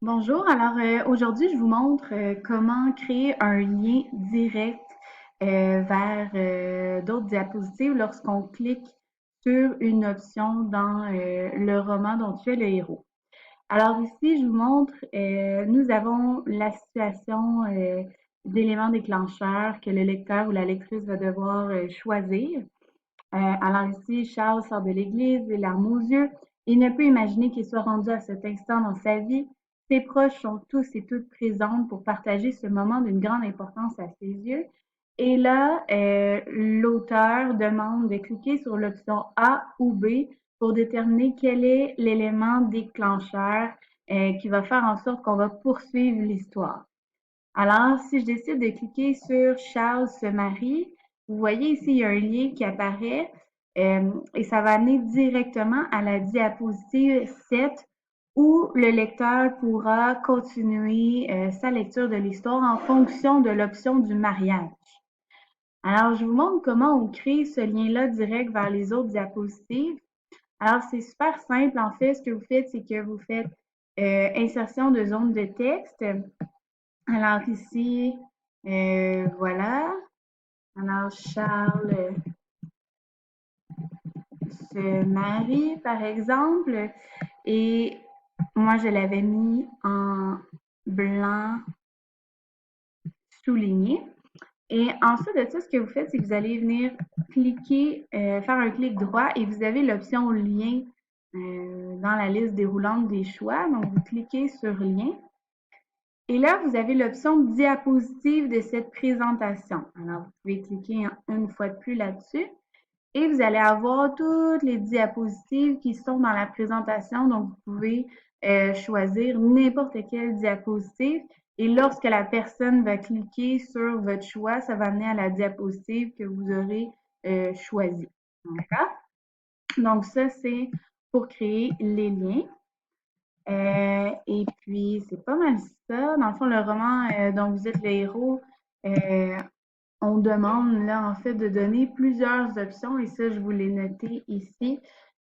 Bonjour, alors aujourd'hui je vous montre comment créer un lien direct vers d'autres diapositives lorsqu'on clique sur une option dans le roman dont tu es le héros. Alors ici je vous montre, nous avons la situation d'éléments déclencheurs que le lecteur ou la lectrice va devoir choisir. Alors ici, Charles sort de l'église, les larmes aux yeux. Il ne peut imaginer qu'il soit rendu à cet instant dans sa vie. Ses proches sont tous et toutes présentes pour partager ce moment d'une grande importance à ses yeux. Et là, l'auteur demande de cliquer sur l'option A ou B pour déterminer quel est l'élément déclencheur qui va faire en sorte qu'on va poursuivre l'histoire. Alors, si je décide de cliquer sur Charles se marie, vous voyez ici, il y a un lien qui apparaît et ça va amener directement à la diapositive 7 où le lecteur pourra continuer sa lecture de l'histoire en fonction de l'option du mariage. Alors, je vous montre comment on crée ce lien-là direct vers les autres diapositives. Alors, c'est super simple. En fait, ce que vous faites, c'est que vous faites insertion de zone de texte. Alors ici, voilà. Alors Charles se marie, par exemple, et moi je l'avais mis en blanc souligné. Et ensuite de ça, ce que vous faites, c'est que vous allez venir cliquer, faire un clic droit et vous avez l'option lien dans la liste déroulante des choix. Donc, vous cliquez sur lien. Et là, vous avez l'option diapositive de cette présentation. Alors, vous pouvez cliquer une fois de plus là-dessus et vous allez avoir toutes les diapositives qui sont dans la présentation. Donc, vous pouvez choisir n'importe quelle diapositive. Et lorsque la personne va cliquer sur votre choix, ça va amener à la diapositive que vous aurez choisie. D'accord? Donc, ça, c'est pour créer les liens. Et puis, c'est pas mal ça. Dans le fond, le roman dont vous êtes le héros, euh, on demande là, en fait, de donner plusieurs options et ça, je vous l'ai noté ici.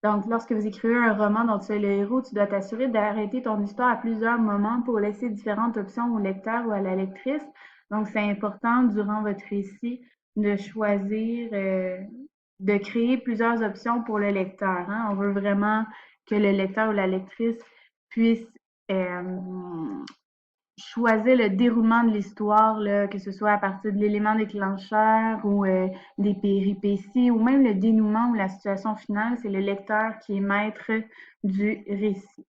Donc, lorsque vous écrivez un roman dont tu es le héros, tu dois t'assurer d'arrêter ton histoire à plusieurs moments pour laisser différentes options au lecteur ou à la lectrice. Donc, c'est important durant votre récit de choisir, de créer plusieurs options pour le lecteur, hein. On veut vraiment que le lecteur ou la lectrice puisse choisir le déroulement de l'histoire, là, que ce soit à partir de l'élément déclencheur ou des péripéties ou même le dénouement ou la situation finale, c'est le lecteur qui est maître du récit.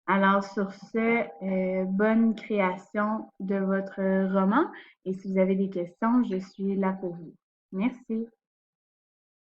Alors sur ce, bonne création de votre roman et si vous avez des questions, je suis là pour vous. Merci.